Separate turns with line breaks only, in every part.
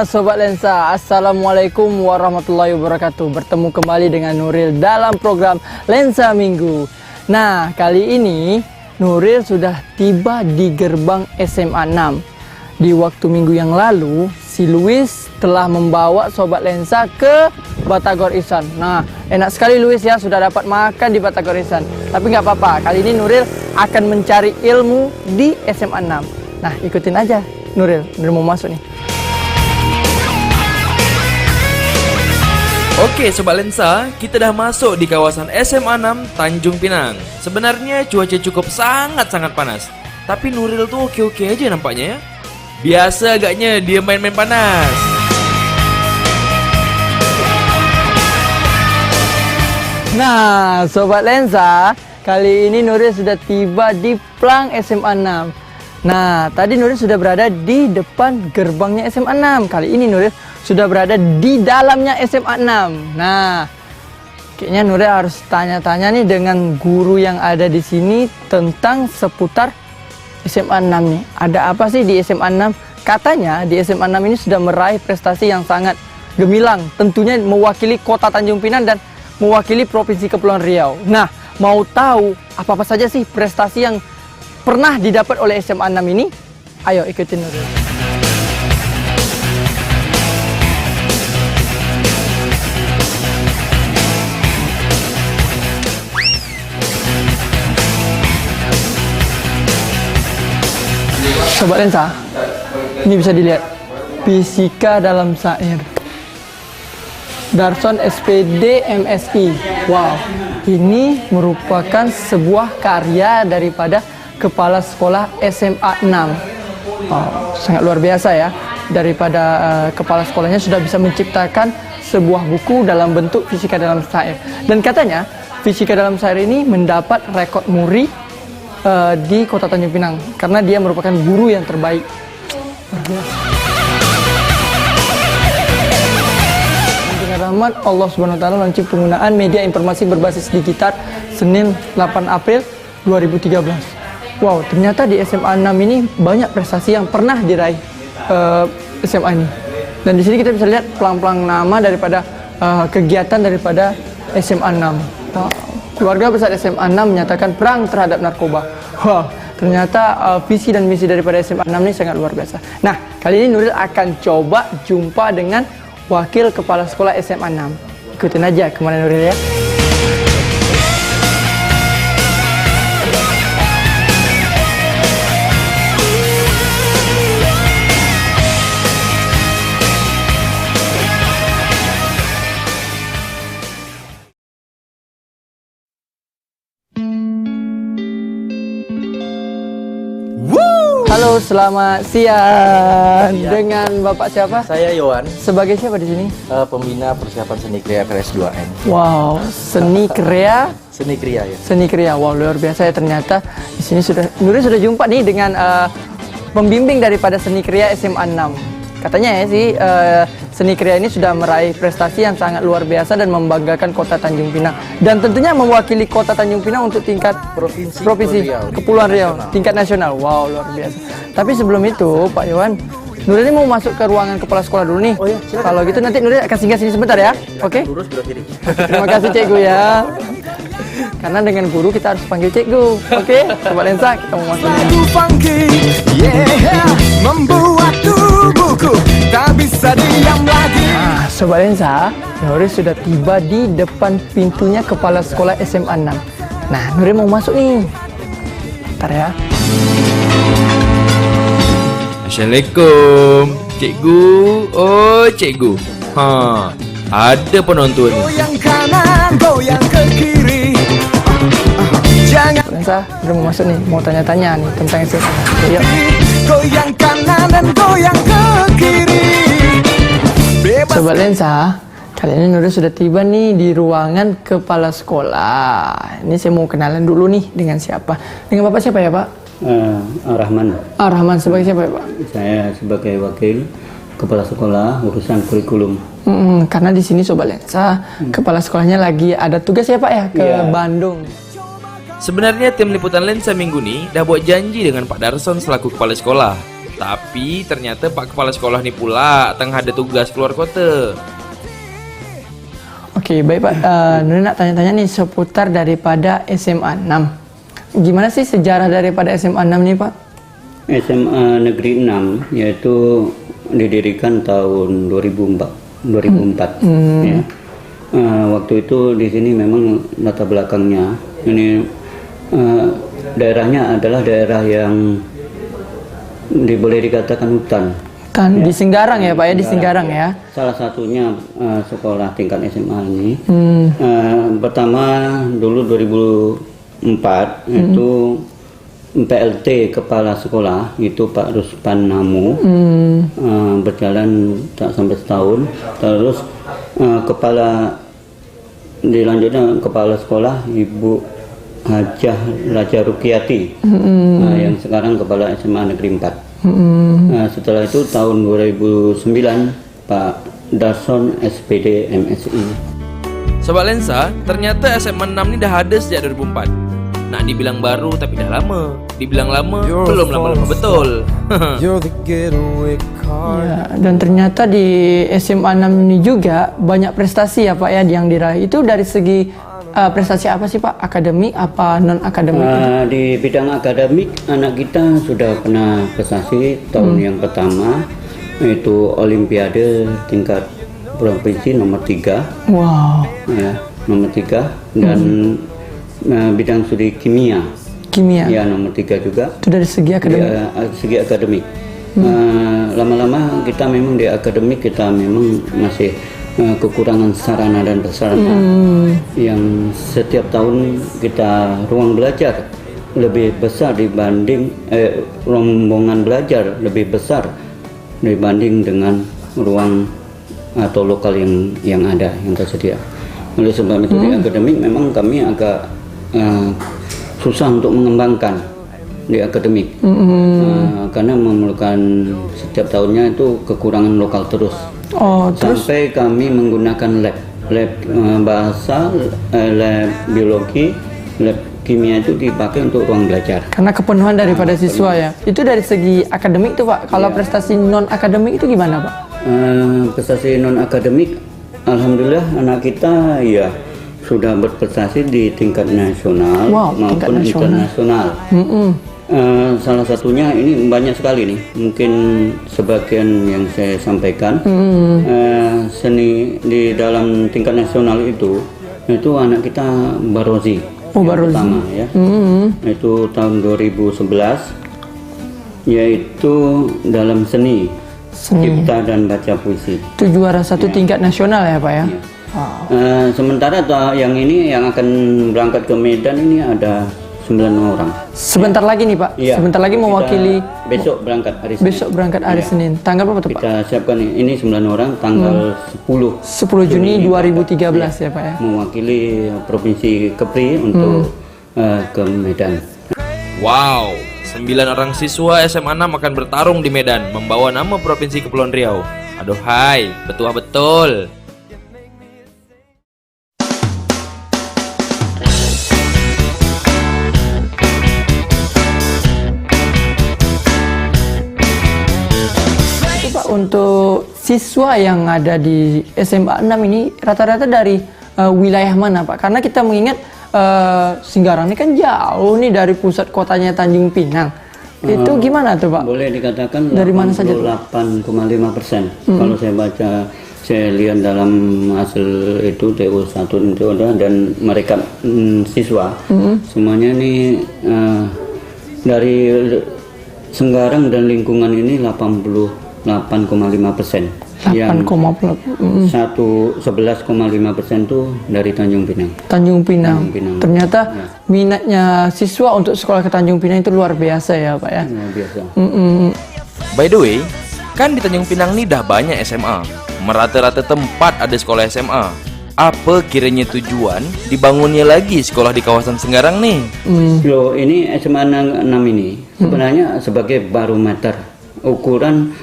Sobat Lensa, Assalamualaikum warahmatullahi wabarakatuh. Bertemu kembali dengan Nuril dalam program Lensa Minggu. Nah, kali ini Nuril sudah tiba di gerbang SMA 6. Di waktu minggu yang lalu, si Luis telah membawa Sobat Lensa ke Batagor Ihsan. Nah, enak sekali Luis ya, sudah dapat makan di Batagor Ihsan. Tapi nggak apa-apa, kali ini Nuril akan mencari ilmu di SMA 6. Nah, ikutin aja Nuril mau masuk nih.
Oke Sobat Lensa, kita dah masuk di kawasan SMA 6 Tanjung Pinang. Sebenarnya cuaca cukup sangat-sangat panas, tapi Nuril tuh oke-oke aja nampaknya ya. Biasa agaknya dia main-main panas.
Nah, Sobat Lensa, kali ini Nuril sudah tiba di Plang SMA 6. Nah, tadi Nuril sudah berada di depan gerbangnya SMA 6. Kali ini Nuril sudah berada di dalamnya SMA 6. Nah, kayaknya Nuril harus tanya-tanya nih dengan guru yang ada di sini tentang seputar SMA 6 nih. Ada apa sih di SMA 6? Katanya di SMA 6 ini sudah meraih prestasi yang sangat gemilang. Tentunya mewakili kota Tanjung Pinang dan mewakili Provinsi Kepulauan Riau. Nah, mau tahu apa-apa saja sih prestasi yang pernah didapat oleh SMA 6 ini? Ayo ikutin Nuril. Sobat Lensa, ini bisa dilihat fisika dalam syair Darson SPD MSI. Wow, ini merupakan sebuah karya daripada kepala sekolah SMA 6. Wow, sangat luar biasa ya. Daripada kepala sekolahnya sudah bisa menciptakan sebuah buku dalam bentuk fisika dalam syair. Dan katanya fisika dalam syair ini mendapat rekor muri di kota Tanjung Pinang karena dia merupakan guru yang terbaik. Dengan rahmat Allah Subhanahu wa taala launching penggunaan media informasi berbasis digital Senin 8 April 2013. Wow, ternyata di SMA 6 ini banyak prestasi yang pernah diraih SMA ini. Dan di sini kita bisa lihat pelang-pelang nama daripada kegiatan daripada SMA 6. Wow. Keluarga besar SMA 6 menyatakan perang terhadap narkoba. Wah, ternyata visi dan misi daripada SMA 6 ini sangat luar biasa. Nah, kali ini Nuril akan coba jumpa dengan wakil kepala sekolah SMA 6. Ikutin aja kemana Nuril ya. Halo, selamat siang. Dengan Bapak siapa?
Saya Yohan,
Sebagai siapa di sini?
pembina persiapan seni kriya kelas 2N.
Wow, seni kriya.
Seni kriya ya.
Seni kriya. Wow, luar biasa ya ternyata. Di sini Nuril sudah jumpa nih dengan pembimbing daripada seni kriya SMA 6. Katanya ya sih seni kriya ini sudah meraih prestasi yang sangat luar biasa dan membanggakan kota Tanjung Pinang. Dan tentunya mewakili kota Tanjung Pinang untuk tingkat provinsi Kepulauan Riau, tingkat nasional. Wow, luar biasa. Tapi sebelum itu, Pak Yohan, Nuril ini mau masuk ke ruangan kepala sekolah dulu nih.
Oh iya, silakan.
Kalau gitu nanti Nuril akan singgah sini sebentar ya. Oke?
Lurus belok kiri.
Terima kasih Cikgu ya. Karena dengan guru kita harus panggil Cikgu. Oke? Sobat Lensa, kita mau masuk.
Lagu funky, yeah, membuat tubuhku tak bisa diam lagi.
Nah, Sobat Lensa, Nuril sudah tiba di depan pintunya kepala sekolah SMA 6. Nah, Nuril mau masuk nih. Bentar ya.
Assalamualaikum Cikgu. Oh Cikgu, ada penonton.
Goyang kanan, goyang ke kiri. Jangan
Sobat Lensa, Nuril mau masuk nih. Mau tanya-tanya nih tentang SMA. Yuk.
goyang kanan dan goyang ke kiri. Bebas.
Sobat Lensa, kali ini Nuril sudah tiba nih di ruangan kepala sekolah. Ini saya mau kenalan dulu nih dengan siapa. Dengan Bapak siapa ya Pak?
Rahman.
Rahman, sebagai siapa ya Pak?
Saya sebagai wakil kepala sekolah urusan kurikulum.
Karena di sini Sobat Lensa, kepala sekolahnya lagi ada tugas ya Pak ya ke
Iya.
Bandung.
Sebenarnya tim liputan Lensa Minggu ini dah buat janji dengan Pak Darson selaku kepala sekolah. Tapi ternyata Pak Kepala Sekolah nih pula tengah ada tugas keluar kota.
Oke, baik Pak. Nuri nak tanya-tanya nih seputar daripada SMA 6. Gimana sih sejarah daripada SMA 6 nih Pak?
SMA Negeri 6 yaitu didirikan tahun 2004 ya. Waktu itu di sini memang latar belakangnya ini daerahnya adalah daerah yang boleh dikatakan hutan.
Kan di Singgarang ya Pak ya, di Singgarang ya.
Salah satunya sekolah tingkat SMA ini. Pertama dulu 2004 itu PLT kepala sekolah itu Pak Ruspan Namu, berjalan tak sampai setahun. Terus dilanjutnya kepala sekolah Ibu Hajah Raja Rukiati, yang sekarang kepala SMA Negeri 4. Setelah itu tahun 2009 Pak Dason SPD MSI.
Sobat Lensa, ternyata SMA 6 ini dah ada sejak 2004. Nah, dibilang baru tapi dah lama. Dibilang lama, belum lama-lama betul.
You're the getaway car.
Ya, dan ternyata di SMA 6 ini juga banyak prestasi ya Pak ya yang diraih. Itu dari segi prestasi apa sih Pak? Akademik apa non akademik?
Di bidang akademik anak kita sudah pernah prestasi tahun yang pertama yaitu Olimpiade tingkat provinsi nomor 3.
Wow.
Ya, nomor 3 dan bidang studi kimia.
Kimia.
Ya, nomor 3 juga.
Itu dari segi akademik.
Ya, segi akademik. Lama-lama kita memang di akademik kita memang masih kekurangan sarana dan prasarana yang setiap tahun kita ruang belajar lebih besar dibanding rombongan belajar lebih besar dibanding dengan ruang atau lokal yang ada yang tersedia. Oleh sebab itu di akademik memang kami agak susah untuk mengembangkan di akademik karena memerlukan setiap tahunnya itu kekurangan lokal terus.
Oh, terus
Sampai kami menggunakan lab bahasa, lab biologi, lab kimia itu dipakai untuk ruang belajar.
karena kepenuhan daripada siswa ya. Itu dari segi akademik tuh Pak. Kalau prestasi non akademik itu gimana Pak?
Prestasi non akademik, alhamdulillah anak kita ya sudah berprestasi di tingkat nasional
Wow, tingkat
maupun
nasional.
internasional. Salah satunya ini banyak sekali nih, mungkin sebagian yang saya sampaikan. Seni di dalam tingkat nasional itu anak kita Barozi.
Oh,
yang
Barozi.
pertama ya. Itu tahun 2011 yaitu dalam seni cipta dan baca puisi.
Itu juara satu tingkat nasional ya Pak ya.
Sementara yang ini yang akan berangkat ke Medan ini ada 9 orang.
Sebentar lagi nih Pak.
Iya.
Sebentar lagi
Kita
mewakili
besok berangkat hari Senin.
besok berangkat hari
Iya.
Senin. Tanggal berapa tuh Pak?
Kita siapkan ini 9 orang tanggal
10 Juni 2013 ya Pak ya.
mewakili Provinsi Kepri untuk ke Medan.
Wow, 9 orang siswa SMA 6 akan bertarung di Medan membawa nama Provinsi Kepulauan Riau. Aduhai, betul betul.
Itu Pak untuk siswa yang ada di SMA 6 ini rata-rata dari wilayah mana Pak? Karena kita mengingat Singgarang ini kan jauh nih dari pusat kotanya Tanjung Pinang. Itu gimana tuh Pak?
Boleh dikatakan
Dari mana saja, Pak?
8,5%. Kalau saya baca, saya lihat dalam hasil itu TU1 itu ada dan mereka siswa semuanya ini dari Senggarang dan lingkungan ini 88,5%. Yang 11,5% itu dari Tanjung Pinang.
Tanjung Pinang.
Tanjung Pinang.
Ternyata minatnya siswa untuk sekolah ke Tanjung Pinang itu luar biasa ya Pak ya.
Luar biasa.
By the way, kan di Tanjung Pinang nih dah banyak SMA. Merata-rata tempat ada sekolah SMA. Apa kiranya tujuan dibangunnya lagi sekolah di kawasan Senggarang nih?
Loh, ini SMA 6 ini sebenarnya sebagai barometer ukuran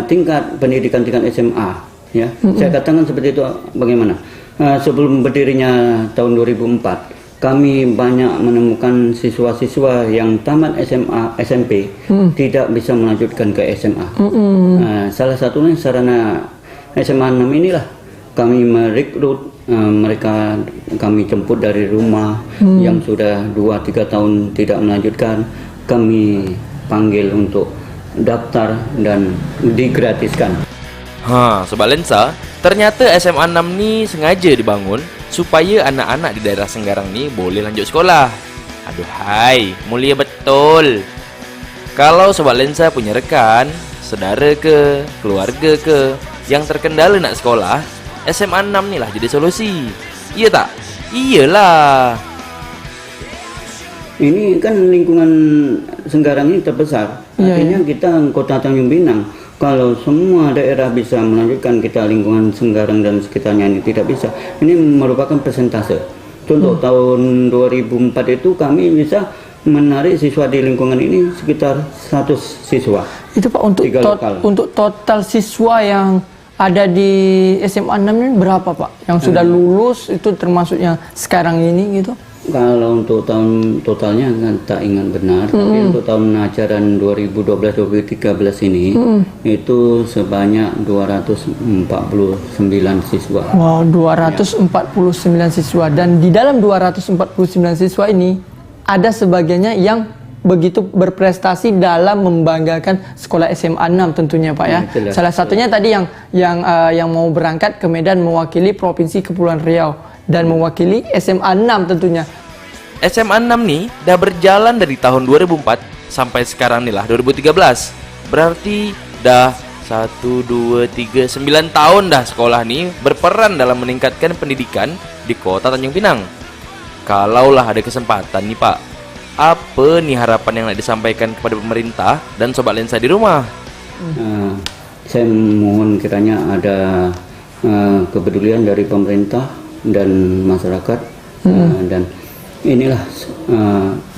tingkat pendidikan tingkat SMA ya. Saya katakan seperti itu bagaimana? Sebelum berdirinya tahun 2004 kami banyak menemukan siswa-siswa yang tamat SMA, SMP tidak bisa melanjutkan ke SMA. Salah satunya sarana SMA 6 inilah kami merekrut mereka, kami jemput dari rumah yang sudah 2-3 tahun tidak melanjutkan, kami panggil untuk daftar dan digratiskan.
Sobat Lensa, ternyata SMA 6 ni sengaja dibangun supaya anak-anak di daerah Senggarang ni boleh lanjut sekolah. Aduhai, mulia betul. Kalau Sobat Lensa punya rekan, saudara ke, keluarga ke yang terkendala nak sekolah, SMA 6 ni lah jadi solusi. Iya tak? Iyalah.
Ini kan lingkungan Senggarang ini terbesar. Artinya kita kota Tanjung Pinang. Kalau semua daerah bisa melanjutkan, kita lingkungan Senggarang dan sekitarnya ini tidak bisa. Ini merupakan persentase. Contoh tahun 2004 itu kami bisa menarik siswa di lingkungan ini sekitar 100 siswa.
Itu Pak untuk total siswa yang ada di SMA 6 ini berapa Pak? Yang sudah lulus itu termasuk yang sekarang ini gitu?
Kalau untuk tahun totalnya kan tak ingat benar, tapi untuk tahun ajaran 2012-2013 ini itu sebanyak 249 siswa.
Wow, 249 siswa, dan di dalam 249 siswa ini ada sebagiannya yang begitu berprestasi dalam membanggakan sekolah SMA 6 tentunya Pak ya. Salah satunya tadi yang mau berangkat ke Medan mewakili Provinsi Kepulauan Riau dan mewakili SMA 6 tentunya.
SMA 6 nih dah berjalan dari tahun 2004 sampai sekarang nih lah 2013. Berarti dah 1, 2, 3, 9 tahun dah sekolah nih berperan dalam meningkatkan pendidikan di kota Tanjung Pinang. Kalaulah ada kesempatan nih Pak, apa nih harapan yang nak disampaikan kepada pemerintah dan Sobat Lensa di rumah?
Saya mohon kiranya ada kepedulian dari pemerintah dan masyarakat, dan inilah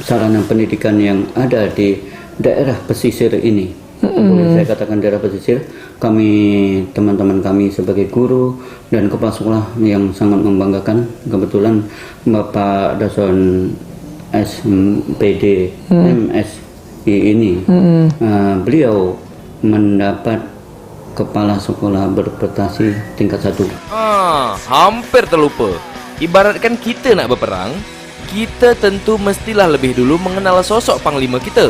sarana pendidikan yang ada di daerah pesisir ini. Boleh saya katakan daerah pesisir, kami, teman-teman kami sebagai guru dan kepala sekolah yang sangat membanggakan. Kebetulan Bapak Dason SPD MSI ini, beliau mendapat kepala sekolah berprestasi tingkat 1.
Hampir terlupa. Ibaratkan kita nak berperang, kita tentu mestilah lebih dulu mengenal sosok panglima kita.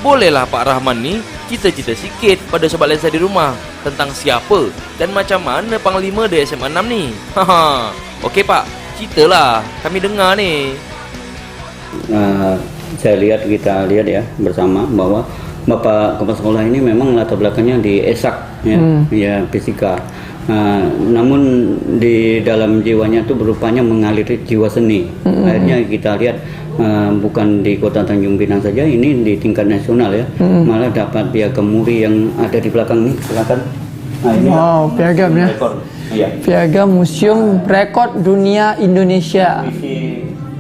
Bolehlah Pak Rahman ni cerita-cerita sikit pada Sobat Lensa di rumah tentang siapa dan macam mana panglima di SMA 6 ni. Okey Pak, ceritalah, kami dengar ni.
Kita lihat ya bersama bahwa Bapak Kepala Sekolah ini memang latar belakangnya di esak ya fisika. Namun di dalam jiwanya itu berupanya mengalir jiwa seni. Akhirnya kita lihat bukan di kota Tanjung Pinang saja, ini di tingkat nasional ya. Malah dapat piagam muri yang ada di belakang nih, silakan.
Wow, piagamnya. Piagam Museum Rekor Dunia Indonesia.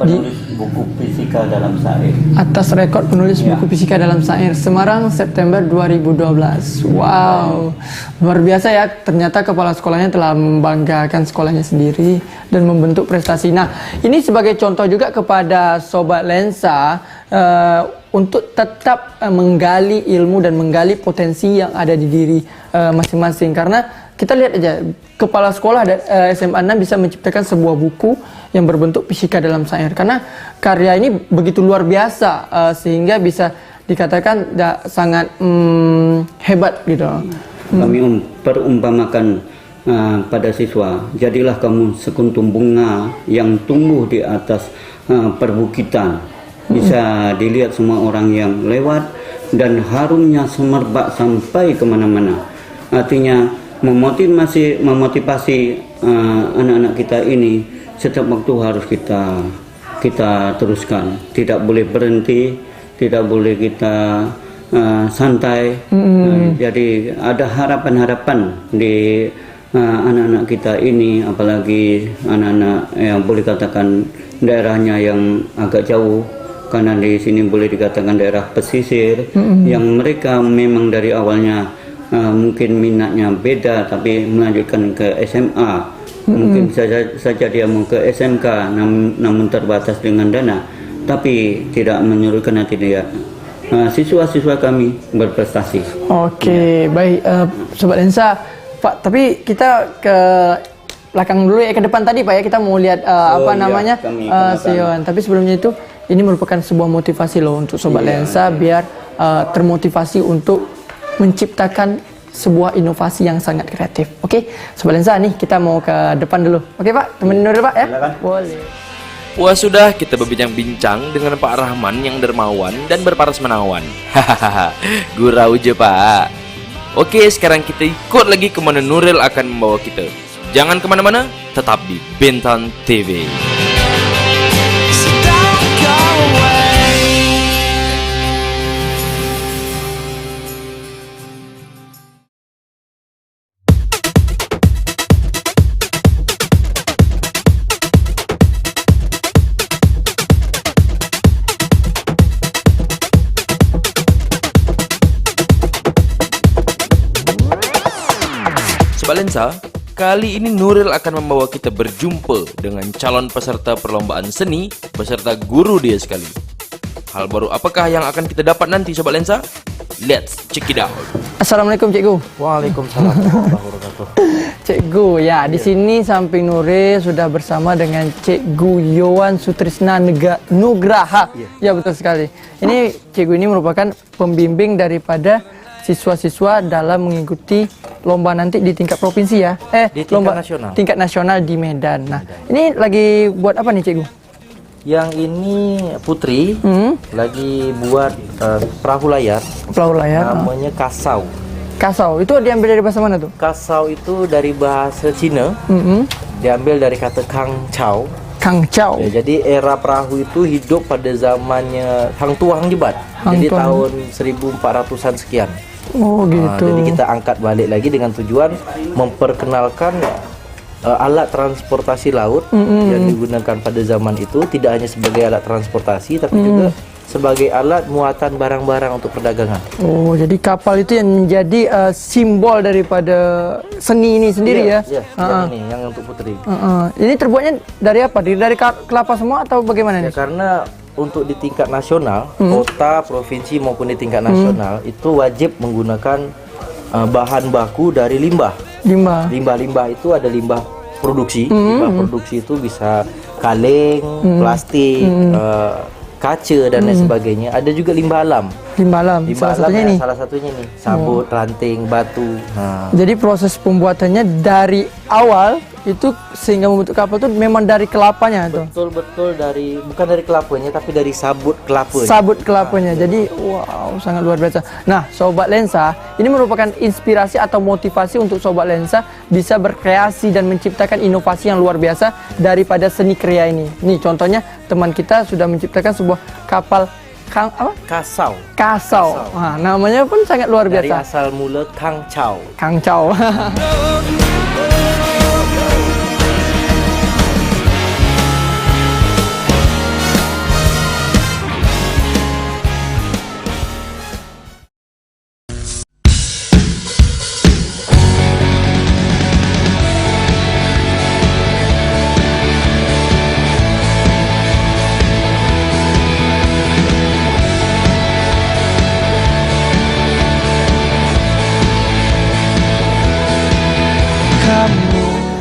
Penulis buku fisika dalam syair.
Atas rekor penulis buku fisika dalam syair, Semarang, September 2012. Wow, luar biasa ya. Ternyata kepala sekolahnya telah membanggakan sekolahnya sendiri dan membentuk prestasi. Nah, ini sebagai contoh juga kepada Sobat Lensa untuk tetap menggali ilmu dan menggali potensi yang ada di diri masing-masing. Karena kita lihat aja, kepala sekolah SMA 6 bisa menciptakan sebuah buku yang berbentuk fisika dalam syair. Karena karya ini begitu luar biasa, sehingga bisa dikatakan sangat hebat gitu.
Kami perumpamakan pada siswa, jadilah kamu sekuntum bunga yang tumbuh di atas perbukitan. Bisa dilihat semua orang yang lewat dan harumnya semerbak sampai kemana-mana. Artinya memotivasi anak-anak kita ini setiap waktu harus kita teruskan, tidak boleh berhenti, tidak boleh kita santai. Jadi ada harapan-harapan di anak-anak kita ini, apalagi anak-anak yang boleh katakan daerahnya yang agak jauh, karena di sini boleh dikatakan daerah pesisir, yang mereka memang dari awalnya mungkin minatnya beda tapi melanjutkan ke SMA, mungkin saja dia mau ke SMK namun terbatas dengan dana, tapi tidak menyurutkan hati dia. Siswa-siswa kami berprestasi.
Oke, baik Sobat Lensa, Pak. Tapi kita ke belakang dulu ya, ke depan tadi Pak ya, kita mau lihat
kami ke belakang.
Sion. Tapi sebelumnya itu ini merupakan sebuah motivasi loh untuk Sobat Lensa biar termotivasi untuk menciptakan sebuah inovasi yang sangat kreatif. Oke, Sobat Lensa nih kita mau ke depan dulu. Oke Pak, temenin dulu Pak ya.
Silakan.
Boleh.
Wah sudah, kita berbincang-bincang dengan Pak Rahman yang dermawan dan berparas menawan. Hahaha, gurau je Pak. Oke, sekarang kita ikut lagi kemana Nuril akan membawa kita. Jangan kemana-mana, tetap di Bintan TV. Sobat Lensa, kali ini Nuril akan membawa kita berjumpa dengan calon peserta perlombaan seni beserta guru dia sekali. Hal baru apakah yang akan kita dapat nanti Sobat Lensa? Let's check it out.
Assalamualaikum Cikgu.
Waalaikumsalam warahmatullahi wabarakatuh.
Cikgu, ya di sini samping Nuril sudah bersama dengan Cikgu Yowan Sutrisna Nugraha. Ya betul sekali. Ini Cikgu ini merupakan pembimbing daripada siswa-siswa dalam mengikuti lomba nanti di tingkat provinsi ya.
Di tingkat
lomba
nasional.
Tingkat nasional di Medan. Nah, ini lagi buat apa nih Cikgu?
Yang ini Putri lagi buat perahu layar,
Perahu layar.
namanya kasau.
Kasau. Itu diambil dari bahasa mana tuh?
Kasau itu dari bahasa Cina, diambil dari kata Kang Chao.
Kang Chao.
Ya, jadi era perahu itu hidup pada zamannya Hang Tuah Hang Jebat.
Hang
Jadi
Tuah.
tahun 1400-an sekian.
Oh gitu.
Jadi kita angkat balik lagi dengan tujuan memperkenalkan alat transportasi laut yang digunakan pada zaman itu, tidak hanya sebagai alat transportasi tapi juga sebagai alat muatan barang-barang untuk perdagangan.
Oh, jadi kapal itu yang menjadi simbol daripada seni ini sendiri ya?
Iya, yang ini yang untuk Putri.
Ini terbuatnya dari apa? Dari kelapa semua atau bagaimana
Ya,
nih?
karena untuk di tingkat nasional, kota, provinsi maupun di tingkat nasional itu wajib menggunakan bahan baku dari limbah.
Limbah.
Limbah-limbah itu ada limbah produksi. Limbah produksi itu bisa kaleng, plastik, kaca dan lain sebagainya. Ada juga limbah alam.
Limbah alam.
Limbah
Salah
alam
satunya
ya,
nih.
salah satunya nih, sabut, ranting, batu.
Jadi proses pembuatannya dari awal itu sehingga membentuk kapal itu memang dari kelapanya tuh.
Betul-betul dari, bukan dari kelapanya tapi dari sabut kelapa.
Sabut kelapanya. Jadi wow, sangat luar biasa. Nah, Sobat Lensa, ini merupakan inspirasi atau motivasi untuk Sobat Lensa bisa berkreasi dan menciptakan inovasi yang luar biasa daripada seni kriya ini. Nih, contohnya teman kita sudah menciptakan sebuah kapal
Kasau.
Kasau. Nah, namanya pun sangat luar
Dari
biasa.
asal mula Kang Chao.
Kang Chao.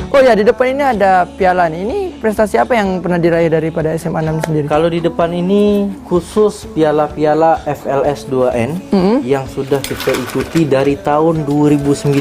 Oh ya, di depan ini ada piala nih. Ini prestasi apa yang pernah diraih daripada SMA 6 sendiri?
Kalau di depan ini khusus piala-piala FLS 2N yang sudah kita ikuti dari tahun 2009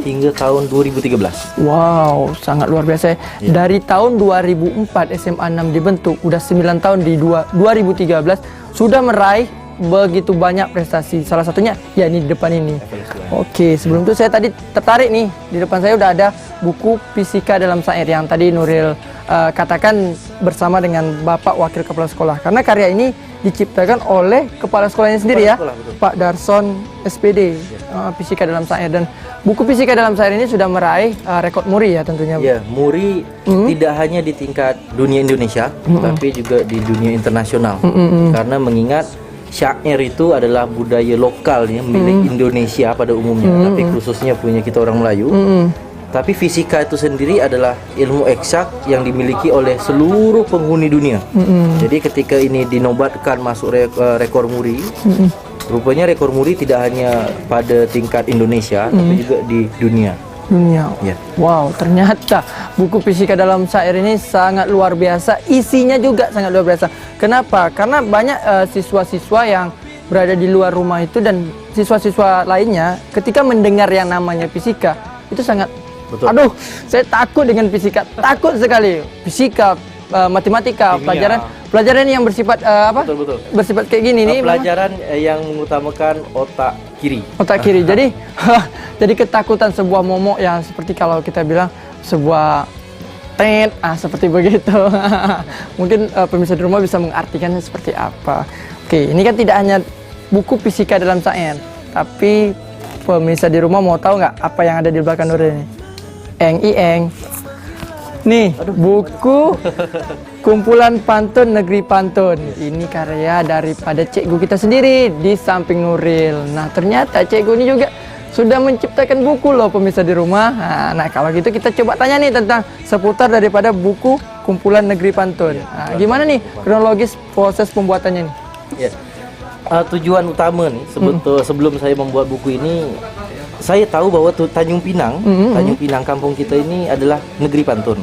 hingga tahun 2013.
Wow, sangat luar biasa ya. Dari tahun 2004 SMA 6 dibentuk, udah 9 tahun di 2013 sudah meraih begitu banyak prestasi. Salah satunya ya ini di depan ini. Oke, sebelum itu saya tadi tertarik nih, di depan saya udah ada buku Fisika dalam Syair yang tadi Nuril katakan bersama dengan Bapak Wakil Kepala Sekolah. Karena karya ini diciptakan oleh kepala sekolahnya sendiri ya, Pak Darson SPD, Fisika dalam Syair. Dan buku Fisika dalam Syair ini sudah meraih rekor muri ya tentunya.
Ya, muri tidak hanya di tingkat dunia Indonesia, tapi juga di dunia internasional. Karena mengingat syair itu adalah budaya lokal ya, milik Indonesia pada umumnya, tapi khususnya punya kita orang Melayu. Tapi fisika itu sendiri adalah ilmu eksak yang dimiliki oleh seluruh penghuni dunia. Jadi ketika ini dinobatkan masuk rekor muri, rupanya rekor muri tidak hanya pada tingkat Indonesia, tapi juga di dunia. Ya.
Wow, ternyata buku fisika dalam syair ini sangat luar biasa. Isinya juga sangat luar biasa. Kenapa? Karena banyak siswa-siswa yang berada di luar rumah itu dan siswa-siswa lainnya ketika mendengar yang namanya fisika itu sangat
Betul.
Aduh, saya takut dengan fisika, takut sekali. Fisika, matematika, pelajaran yang bersifat
Betul.
bersifat kayak gini nih.
Pelajaran yang mengutamakan otak kiri.
Otak kiri. Jadi jadi ketakutan sebuah momok yang seperti kalau kita bilang sebuah seperti begitu. Mungkin pemirsa di rumah bisa mengartikannya seperti apa. Oke, ini kan tidak hanya buku fisika dalam sains, tapi pemirsa di rumah mau tahu nggak apa yang ada di belakang Nuril ini? Nih, buku kumpulan pantun negeri pantun. Ini karya daripada cikgu kita sendiri di samping Nuril. Nah, ternyata cikgu ini juga sudah menciptakan buku loh pemirsa di rumah. Nah, kalau gitu kita coba tanya nih tentang seputar daripada buku kumpulan negeri pantun. Nah, gimana nih kronologis proses pembuatannya nih?
Ya. Tujuan utama nih sebelum saya membuat buku ini, saya tahu bahwa Tanjung Pinang, Tanjung Pinang kampung kita ini adalah negeri pantun.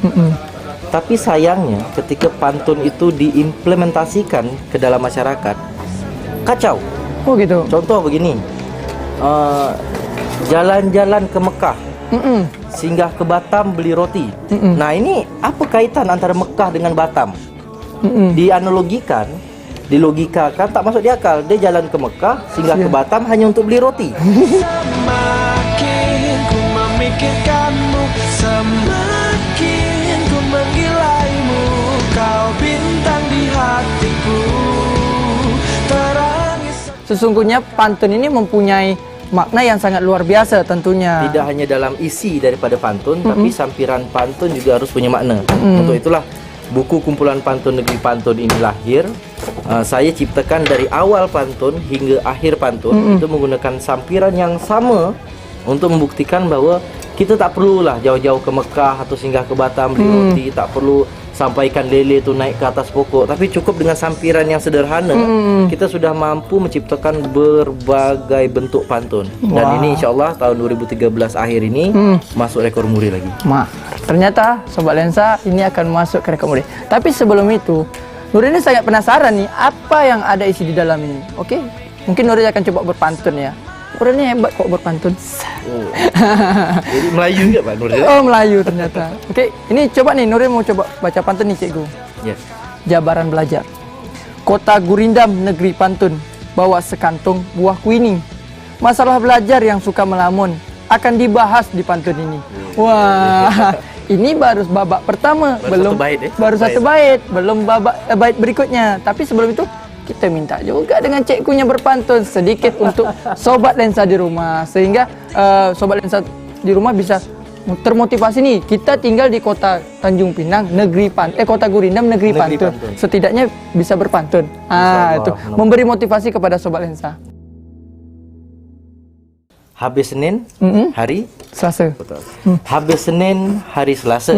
Tapi sayangnya ketika pantun itu diimplementasikan ke dalam masyarakat, kacau.
Oh gitu.
Contoh begini, jalan-jalan ke Mekah, singgah ke Batam beli roti. Nah ini apa kaitan antara Mekah dengan Batam? Dilogikakan tak masuk di akal. Dia jalan ke Mekah, singgah ke Batam hanya untuk beli roti.
Semakin ku memikirkanmu, semakin ku menggilaimu. Kau bintang di hatiku, terangi.
Sesungguhnya pantun ini mempunyai makna yang sangat luar biasa tentunya.
Tidak hanya dalam isi daripada pantun, tapi sampiran pantun juga harus punya makna. Untuk itulah buku kumpulan pantun negeri pantun ini lahir. Saya ciptakan dari awal pantun hingga akhir pantun itu menggunakan sampiran yang sama untuk membuktikan bahwa kita tak perlulah jauh-jauh ke Mekah atau singgah ke Batam beli roti, tak perlu sampaikan lele itu naik ke atas pokok, tapi cukup dengan sampiran yang sederhana kita sudah mampu menciptakan berbagai bentuk pantun. Dan ini insyaallah tahun 2013 akhir ini masuk rekor muri lagi.
Ternyata Sobat Lensa ini akan masuk ke rekor muri. Tapi sebelum itu Nuril ini sangat penasaran nih apa yang ada isi di dalam ini. Oke, mungkin Nuril akan coba berpantun ya. Nuril ini hebat kok berpantun.
Jadi Melayu enggak Pak Nuril?
Oh, Melayu ternyata. Oke, ini coba nih Nuril mau coba baca pantun nih cikgu.
Yes.
Jabaran belajar. Kota gurindam negeri pantun, bawa sekantong buah kuini. Masalah belajar yang suka melamun akan dibahas di pantun ini. Wah, ini baru babak pertama, baru satu bait, belum babak bait berikutnya. Tapi sebelum itu kita minta juga dengan cikgunya berpantun sedikit untuk Sobat Lensa di rumah, sehingga Sobat Lensa di rumah bisa termotivasi nih. Kita tinggal di kota Tanjung Pinang, kota Gurindam, negeri pantun. Setidaknya bisa berpantun. Itu memberi motivasi kepada Sobat Lensa.
Habis Senin hari
Selasa.
Habis Senin hari Selasa.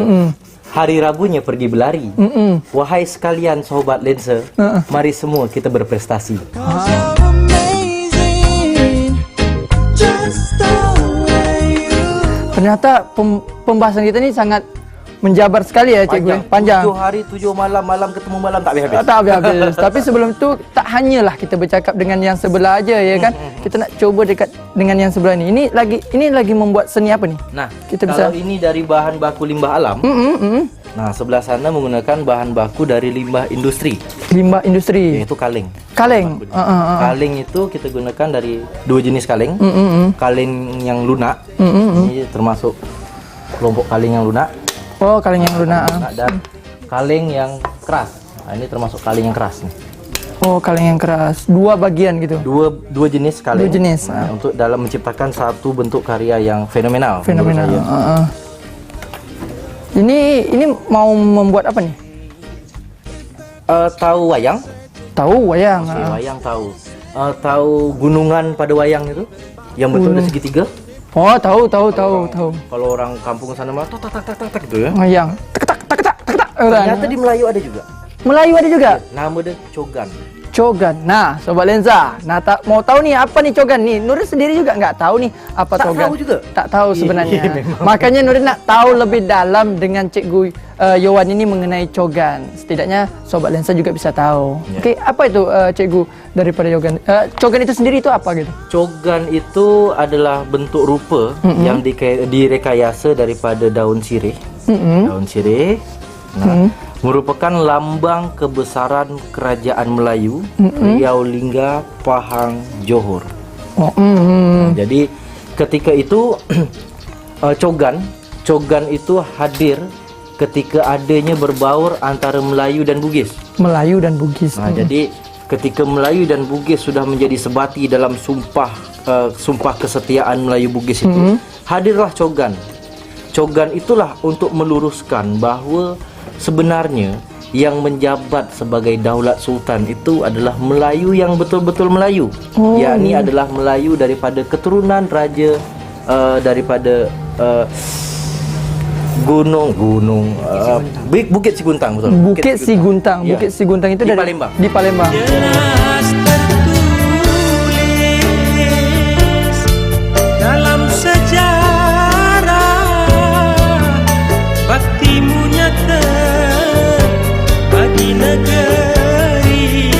Hari Rabunya pergi berlari. Wahai sekalian Sobat Lensa, mari semua kita berprestasi.
Ternyata pembahasan kita ini sangat menjabar sekali ya cikgu. Panjang.
7 hari 7 malam, malam ketemu malam tak habis-habis.
Tak habis-habis. Tapi sebelum itu tak hanyalah kita bercakap dengan yang sebelah aja ya kan. Kita nak coba dekat dengan yang sebelah ini. Ini lagi membuat seni apa nih?
Nah,
kita
kalau
bisa
ini dari bahan baku limbah alam. Nah, sebelah sana menggunakan bahan baku dari limbah industri.
Limbah industri.
Yaitu kaleng.
Kaleng.
Kaleng itu kita gunakan dari 2 jenis kaleng. Kaleng yang lunak. Ini termasuk kelompok kaleng yang lunak.
Oh, kaleng yang lunak.
Dan kaleng yang keras. Nah, ini termasuk kaleng yang keras nih.
Oh, kaleng yang keras. 2 bagian gitu.
Dua jenis kaleng.
2 jenis.
Nah, untuk dalam menciptakan satu bentuk karya yang fenomenal.
Fenomenal. Ini mau membuat apa nih?
Tahu wayang?
Tahu wayang.
Wayang tahu. tahu gunungan pada wayang itu yang bentuk ada segitiga?
Oh, tahu.
Kalau orang kampung sana mah tak gitu ya.
Wayang. Tak.
Ternyata di Melayu ada juga.
Melayu ada juga.
Nama dia cogan.
Cogan. Nah, Sobat Lensa, mau tahu nih apa nih cogan nih? Nuril sendiri juga nggak tahu nih apa
Tak
cogan.
tahu juga?
Tak tahu sebenarnya.
Iya, memang.
Makanya Nuril nak tahu lebih dalam dengan Cikgu Yowan ini mengenai cogan. Setidaknya Sobat Lensa juga bisa tahu.
Ya.
Oke, apa itu Cikgu daripada cogan? Cogan itu sendiri itu apa gitu?
Cogan itu adalah bentuk rupa yang direkayasa daripada daun sirih. Daun sirih. Nah, merupakan lambang kebesaran kerajaan Melayu, Riau Lingga Pahang Johor. Jadi ketika itu cogan itu hadir ketika adanya berbaur antara Melayu dan Bugis.
Melayu dan Bugis.
Nah, jadi ketika Melayu dan Bugis sudah menjadi sebati dalam sumpah kesetiaan Melayu Bugis itu, hadirlah cogan. Cogan itulah untuk meluruskan bahawa sebenarnya yang menjabat sebagai Daulat Sultan itu adalah Melayu yang betul-betul Melayu, yakni adalah Melayu daripada keturunan raja daripada Bukit Siguntang, betul.
Bukit Siguntang.
Ya.
Bukit Siguntang itu
Di
dari
Palembang.
Di Palembang.
Jelas tertulis dalam sejarah, baktimu nyata bagi negeri,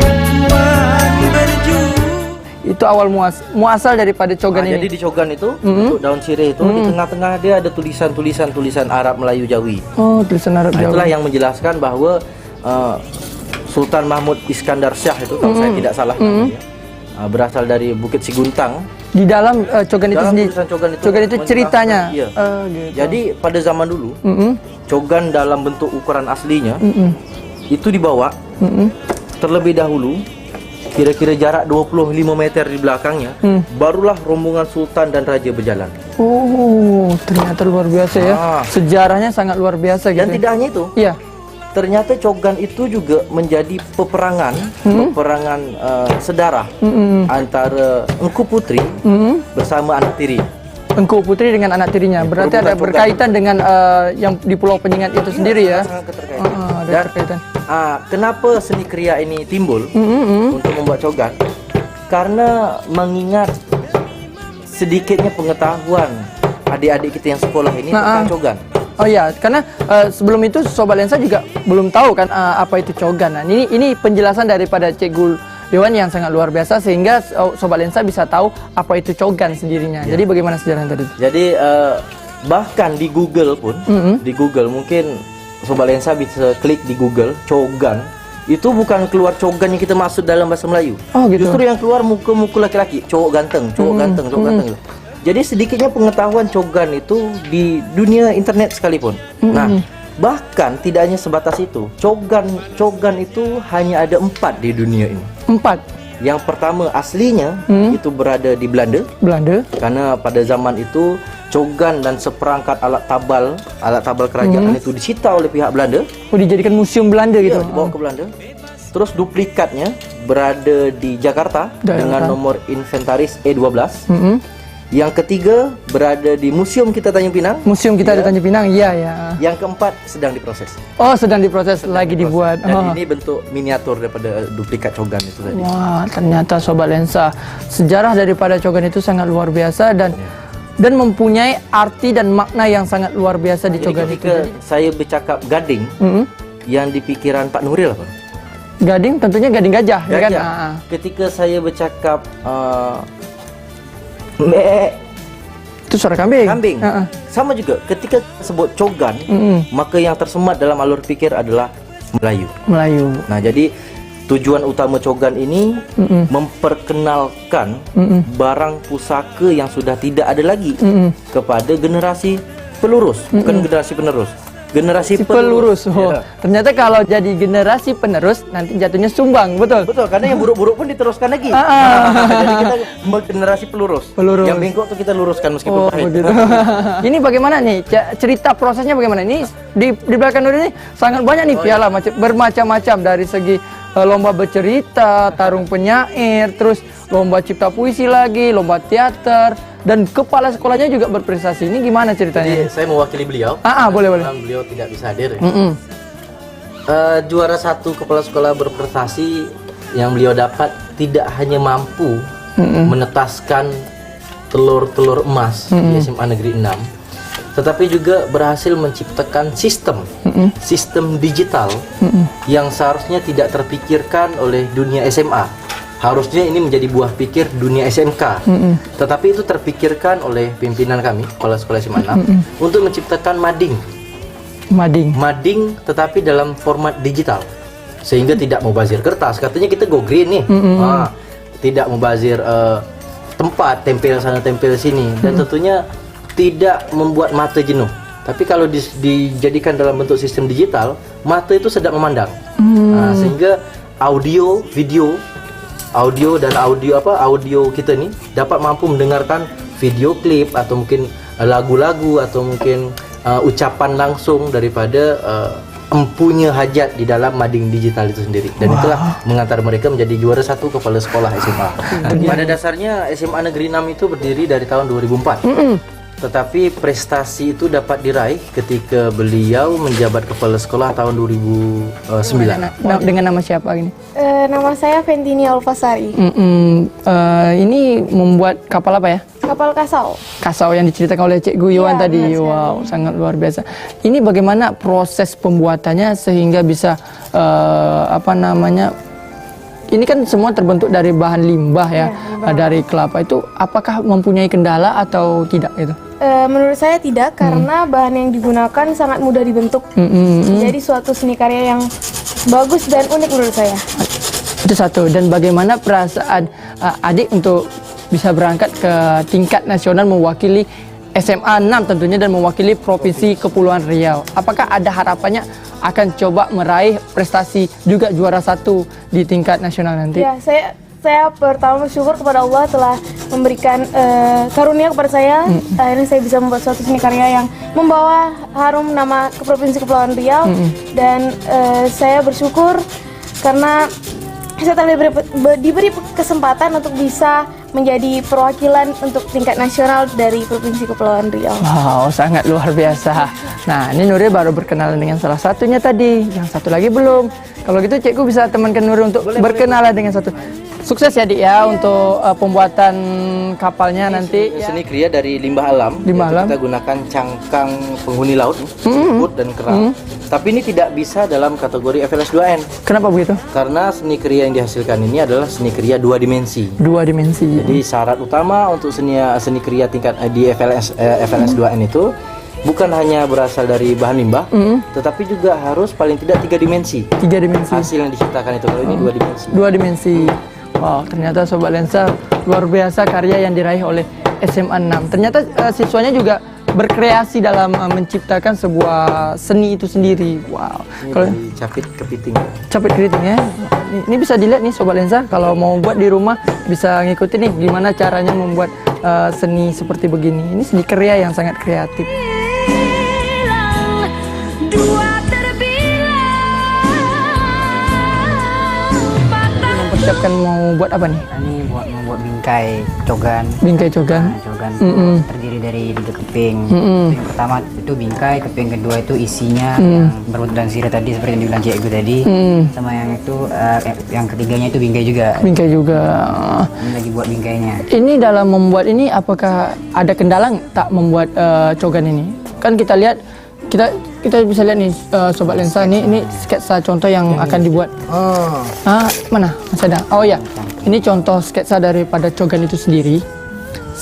Tuhan berjuang.
Itu awal muasal daripada cogan ini.
Jadi di cogan itu untuk daun sirih itu di tengah-tengah dia ada tulisan Arab Melayu Jawi.
Oh, tulisan Arab Jawa.
Itulah yang menjelaskan bahawa Sultan Mahmud Iskandar Shah itu kalau saya tidak salah namanya, berasal dari Bukit Siguntang.
Di dalam cogan itu
Dalam
sendiri.
tulisan cogan itu menjelaskan,
ceritanya.
iya.
Gitu.
Jadi pada zaman dulu cogan dalam bentuk ukuran aslinya itu dibawa terlebih dahulu kira-kira jarak 25 meter di belakangnya, barulah rombongan sultan dan raja berjalan.
Oh, ternyata luar biasa ya. Sejarahnya sangat luar biasa gitu.
Dan tidak hanya itu,
Iya.
ternyata cogan itu juga menjadi peperangan sedarah antara Engku Putri bersama anak tiri.
Engku Putri dengan anak tirinya. Berarti ada
perbuatan
berkaitan dengan yang di Pulau Penyengat itu sendiri ya.
Sangat keterkaitan.
Ada
Dan
keterkaitan.
kenapa seni kriya ini timbul untuk membuat cogan? Karena mengingat sedikitnya pengetahuan adik-adik kita yang sekolah ini tentang cogan.
Oh iya, karena sebelum itu Sobat Lensa juga belum tahu kan apa itu cogan. Nah, ini penjelasan daripada Cikgu Yowan yang sangat luar biasa sehingga Sobat Lensa bisa tahu apa itu cogan sendirinya. Jadi bagaimana sejarahnya tadi?
Jadi bahkan di Google pun, di Google mungkin Sobat Lensa bisa klik di Google cogan. Itu bukan keluar cogan yang kita maksud dalam bahasa Melayu.
Oh, gitu.
Justru yang keluar muka-muka laki-laki, cowok ganteng. Jadi sedikitnya pengetahuan cogan itu di dunia internet sekalipun. Nah, bahkan tidak hanya sebatas itu. Cogan itu hanya ada 4 di dunia ini.
4.
Yang pertama aslinya itu berada di Belanda. Karena pada zaman itu cogan dan seperangkat alat tabal kerajaan itu disita oleh pihak Belanda.
Oh, dijadikan museum Belanda gitu.
Ya, dibawa ke Belanda. Terus duplikatnya berada di Jakarta dengan nomor inventaris E12. Yang ketiga berada di museum kita Tanjung Pinang.
Museum kita di Tanjung Pinang, iya ya.
Yang keempat sedang diproses.
Oh, sedang diproses, lagi dibuat.
Dan ini bentuk miniatur daripada duplikat cogan itu tadi.
Wah, ternyata Sobat Lensa, sejarah daripada cogan itu sangat luar biasa dan mempunyai arti dan makna yang sangat luar biasa di
Jadi
cogan itu.
ketika saya bercakap gading, yang di pikiran Pak Nuril apa?
Gading tentunya gading gajah, ya kan?
Ketika saya bercakap
Itu suara kambing.
sama juga ketika sebut cogan, maka yang tersemat dalam alur pikir adalah Melayu. Nah, jadi tujuan utama cogan ini memperkenalkan barang pusaka yang sudah tidak ada lagi kepada generasi pelurus, bukan generasi penerus. Generasi pelurus.
Oh,
Ya.
ternyata kalau jadi generasi penerus nanti jatuhnya sumbang, betul?
Betul, karena yang buruk-buruk pun diteruskan lagi. Jadi kita generasi pelurus. Yang bengkok tuh kita luruskan meskipun pahit.
Begitu. Ini bagaimana nih cerita prosesnya bagaimana? Ini di belakang Nuril ini sangat banyak nih piala bermacam-macam dari segi lomba bercerita, tarung penyair, terus lomba cipta puisi lagi, lomba teater, dan kepala sekolahnya juga berprestasi. Ini gimana ceritanya?
Jadi saya mewakili beliau.
Boleh boleh.
Karena beliau tidak bisa hadir. Ya. Juara 1 kepala sekolah berprestasi yang beliau dapat tidak hanya mampu menetaskan telur-telur emas di SMA Negeri 6, tetapi juga berhasil menciptakan sistem digital yang seharusnya tidak terpikirkan oleh dunia SMA. Harusnya ini menjadi buah pikir dunia SMK, tetapi itu terpikirkan oleh pimpinan kami, kepala sekolah SMA 6, untuk menciptakan mading, tetapi dalam format digital, sehingga tidak mubazir kertas. Katanya kita go green nih, tidak mubazir tempat, tempel sana tempel sini, dan tentunya tidak membuat mata jenuh. Tapi kalau dijadikan dalam bentuk sistem digital, mata itu sedap memandang. Sehingga audio kita nih dapat mampu mendengarkan video klip atau mungkin lagu-lagu atau mungkin ucapan langsung daripada empunya hajat di dalam mading digital itu sendiri, dan itulah mengantar mereka menjadi juara 1 kepala sekolah SMA. Pada dasarnya SMA Negeri 6 itu berdiri dari tahun 2004, tetapi prestasi itu dapat diraih ketika beliau menjabat kepala sekolah tahun 2009.
Dengan nama siapa ini?
Nama saya Ventini Alfasari.
Ini membuat kapal apa ya?
Kapal kasau.
Kasau yang diceritakan oleh Cik Guyuan
Iya,
tadi.
benar
Wow, sangat luar biasa. Ini bagaimana proses pembuatannya sehingga bisa ini kan semua terbentuk dari bahan limbah ya, dari kelapa itu. Apakah mempunyai kendala atau tidak gitu?
Menurut saya tidak, karena bahan yang digunakan sangat mudah dibentuk. Jadi suatu seni karya yang bagus dan unik menurut saya.
Itu satu. Dan bagaimana perasaan adik untuk bisa berangkat ke tingkat nasional mewakili SMA 6 tentunya dan mewakili Provinsi Kepulauan Riau? Apakah ada harapannya akan coba meraih prestasi juga juara 1 di tingkat nasional nanti?
Ya, saya pertama bersyukur kepada Allah telah memberikan karunia kepada saya. Akhirnya saya bisa membuat suatu seni karya yang membawa harum nama ke Provinsi Kepulauan Riau. Dan saya bersyukur karena saya telah diberi kesempatan untuk bisa menjadi perwakilan untuk tingkat nasional dari Provinsi Kepulauan Riau.
Wow, sangat luar biasa. Nah, ini Nuril baru berkenalan dengan salah satunya tadi, yang satu lagi belum. Kalau gitu Cikgu bisa temankan Nuril untuk berkenalan dengan satu. Sukses ya Dik ya untuk pembuatan kapalnya nanti.
Seni kriya dari limbah alam.
Limbah alam.
Kita gunakan cangkang penghuni laut, seafood dan kerang. Tapi ini tidak bisa dalam kategori FLS 2N.
Kenapa begitu?
Karena seni kriya yang dihasilkan ini adalah seni kriya 2 dimensi.
2 dimensi.
Jadi syarat utama untuk seni kriya tingkat di FLS 2N itu bukan hanya berasal dari bahan limbah, tetapi juga harus paling tidak 3 dimensi.
3 dimensi.
Hasil yang diciptakan itu. Kalau ini 2 dimensi.
2 dimensi. Wow, ternyata Sobat Lensa luar biasa karya yang diraih oleh SMA 6. Ternyata siswanya juga berkreasi dalam menciptakan sebuah seni itu sendiri. Wow.
Kalau capit kepiting.
Capit keriting ya. Ini bisa dilihat nih Sobat Lensa, kalau mau buat di rumah bisa ngikutin nih gimana caranya membuat seni seperti begini. Ini seni karya yang sangat kreatif. Mempersiapkan mau buat apa nih?
Ini membuat bingkai cogan.
Bingkai cogan.
Nah, cogan terdiri dari 3 keping. Keping pertama itu bingkai, keping kedua itu isinya yang berbentuk dan sirih tadi seperti yang dibilang Cikgu tadi. Sama yang itu yang ketiganya itu bingkai juga.
Bingkai juga.
Ini lagi buat bingkainya.
Ini dalam membuat ini apakah ada kendala tak membuat cogan ini? Kan kita lihat kita bisa lihat nih Sobat Lensa, ini sketsa contoh yang akan dibuat. Mana? Masih ada. Oh ya, ini contoh sketsa daripada cogan itu sendiri.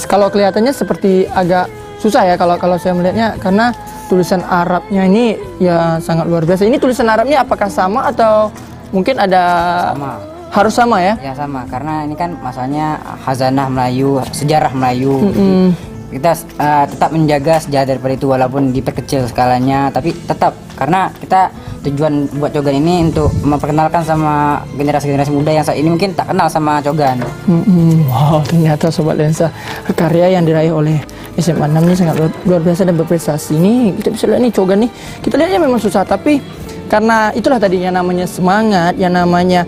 Kalau kelihatannya seperti agak susah ya kalau saya melihatnya, karena tulisan Arabnya ini ya sangat luar biasa. Ini tulisan Arabnya apakah sama atau mungkin ada?
Sama.
Harus sama ya?
Ya sama, karena ini kan masalahnya khazanah Melayu, sejarah Melayu. Kita tetap menjaga sejarah daripada itu walaupun diperkecil skalanya, tapi tetap karena kita tujuan buat cogan ini untuk memperkenalkan sama generasi-generasi muda yang saat ini mungkin tak kenal sama cogan.
Wow, ternyata Sobat Lensa karya yang diraih oleh SMA 6 ini sangat luar biasa dan berprestasi. Ini kita bisa lihat nih cogan nih. Kita lihatnya memang susah, tapi karena itulah tadi yang namanya semangat, yang namanya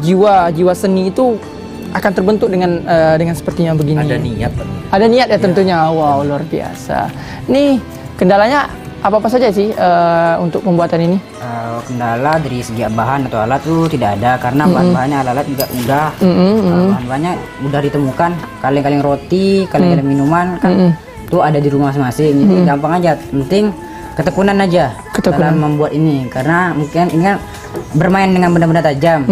jiwa seni itu akan terbentuk dengan sepertinya begini.
Ada niat.
Ada niat ya tentunya. Wow, luar biasa. Nih kendalanya apa saja sih untuk pembuatan ini?
Kendala dari segi bahan atau alat tuh tidak ada, karena bahan-bahannya alat juga mudah. Bahan-bahannya mudah ditemukan. Kaleng-kaleng roti, kaleng-kaleng minuman kan tuh ada di rumah masing-masing. Jadi gampang aja. Penting ketekunan aja dalam membuat ini, karena mungkin ini kan bermain dengan benda-benda tajam.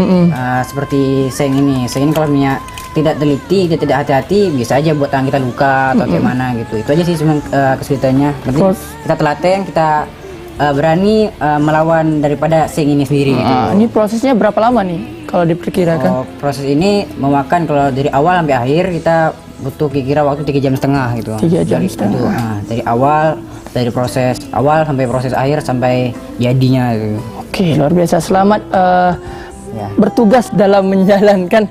Seperti seng ini kalau minyak tidak teliti, dia tidak hati-hati, bisa aja buat tangan kita luka atau kayak mana gitu. Itu aja sih cuma kesulitannya. Penting kita telaten, kita berani melawan daripada seng ini sendiri gitu.
Ini prosesnya berapa lama nih kalau diperkirakan?
Proses ini memakan kalau dari awal sampai akhir kita butuh kira-kira waktu 3,5 jam gitu.
3 jam setengah.
Dari awal, dari proses awal sampai proses akhir sampai jadinya gitu.
Oke, luar biasa. Selamat bertugas dalam menjalankan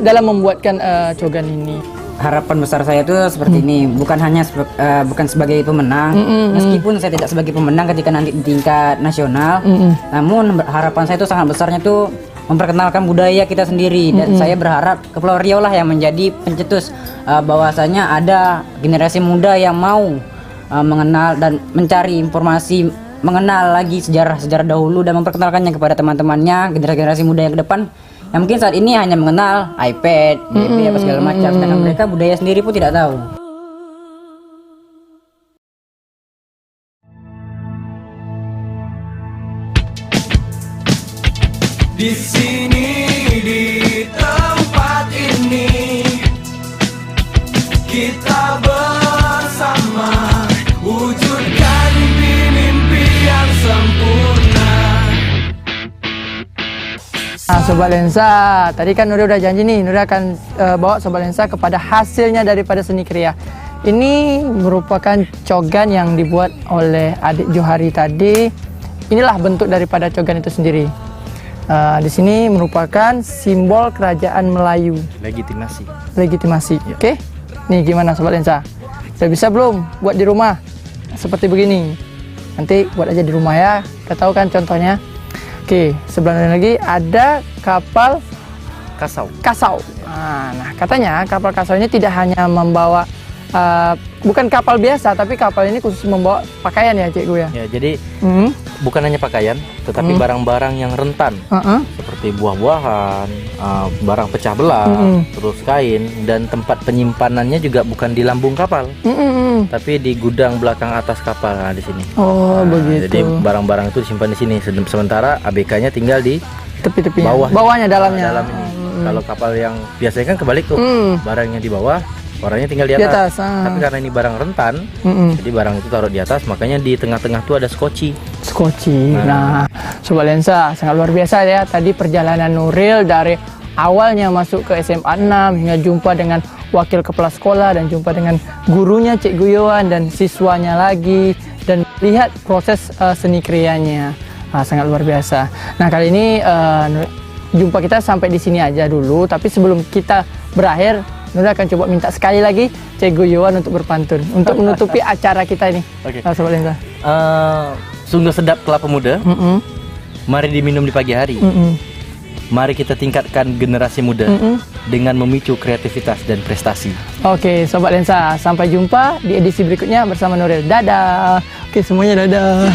dalam membuatkan cogan ini.
Harapan besar saya itu seperti ini, bukan hanya bukan sebagai pemenang, meskipun saya tidak sebagai pemenang ketika nanti di tingkat nasional, namun harapan saya itu sangat besarnya tuh memperkenalkan budaya kita sendiri, dan saya berharap Kepulauan Riau lah yang menjadi pencetus bahwasanya ada generasi muda yang mau mengenal dan mencari informasi, mengenal lagi sejarah-sejarah dahulu dan memperkenalkannya kepada teman-temannya, generasi muda yang ke depan yang mungkin saat ini hanya mengenal iPad, BB, apa segala macam, sedangkan mereka budaya sendiri pun tidak tahu.
Di sini, di tempat ini, kita bersama wujudkan mimpi-mimpi yang sempurna.
Nah, Sobat Lensa, tadi kan Nuril udah janji nih, Nuril akan bawa Sobat Lensa kepada hasilnya daripada seni kriya. Ini merupakan cogan yang dibuat oleh adik Johari tadi. Inilah bentuk daripada cogan itu sendiri. Di sini merupakan simbol kerajaan Melayu. Legitimasi.
Ya.
Oke. Nih gimana Sobat Lensa? Sudah bisa belum buat di rumah? Seperti begini. Nanti buat aja di rumah ya. Kita tahu kan contohnya. Oke, sebelahnya lagi ada kapal kasau. Nah, katanya kapal kasau ini tidak hanya membawa bukan kapal biasa, tapi kapal ini khusus membawa pakaian ya, Cikgu ya.
Ya, jadi bukan hanya pakaian, tetapi barang-barang yang rentan, seperti buah-buahan, barang pecah belah, terus kain, dan tempat penyimpanannya juga bukan di lambung kapal, tapi di gudang belakang atas kapal. Nah, di sini.
Oh, begitu.
Jadi barang-barang itu disimpan di sini, sementara ABK-nya tinggal di
tepi-tepi.
bawahnya,
Dalamnya.
dalam ini. Kalau kapal yang biasanya kan kebalik tuh, barangnya di bawah, orangnya tinggal di atas. Tapi karena ini barang rentan, jadi barang itu taruh di atas, makanya di tengah-tengah tuh ada skoci.
Nah, Sobat Lensa, sangat luar biasa ya tadi perjalanan Nuril dari awalnya masuk ke SMA 6 hingga jumpa dengan wakil kepala sekolah dan jumpa dengan gurunya Cikgu Yohan dan siswanya lagi, dan lihat proses seni krianya. Sangat luar biasa. Nah, kali ini jumpa kita sampai di sini aja dulu, tapi sebelum kita berakhir, Nuril akan coba minta sekali lagi Cikgu Yohan untuk berpantun untuk menutupi acara kita ini.
Oke.
Sobat Lensa.
Sungguh sedap kelapa muda, mari diminum di pagi hari. Mari kita tingkatkan generasi muda dengan memicu kreativitas dan prestasi.
Oke, Sobat Lensa, sampai jumpa di edisi berikutnya bersama Nuril. Dadah. Oke, semuanya dadah.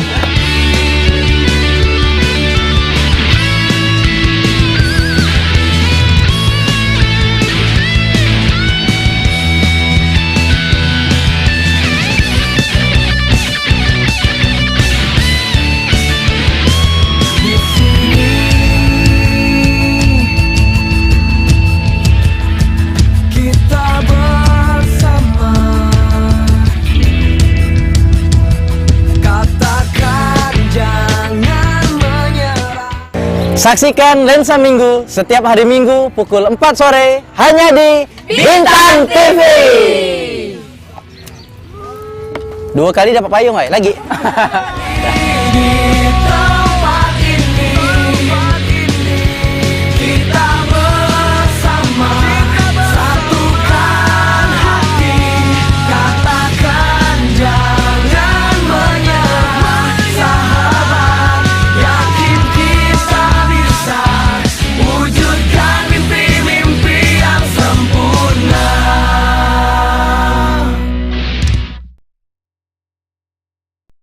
Saksikan Lensa Minggu setiap hari Minggu pukul 4 sore hanya di Bintang TV. 2 kali dapat payung, lagi.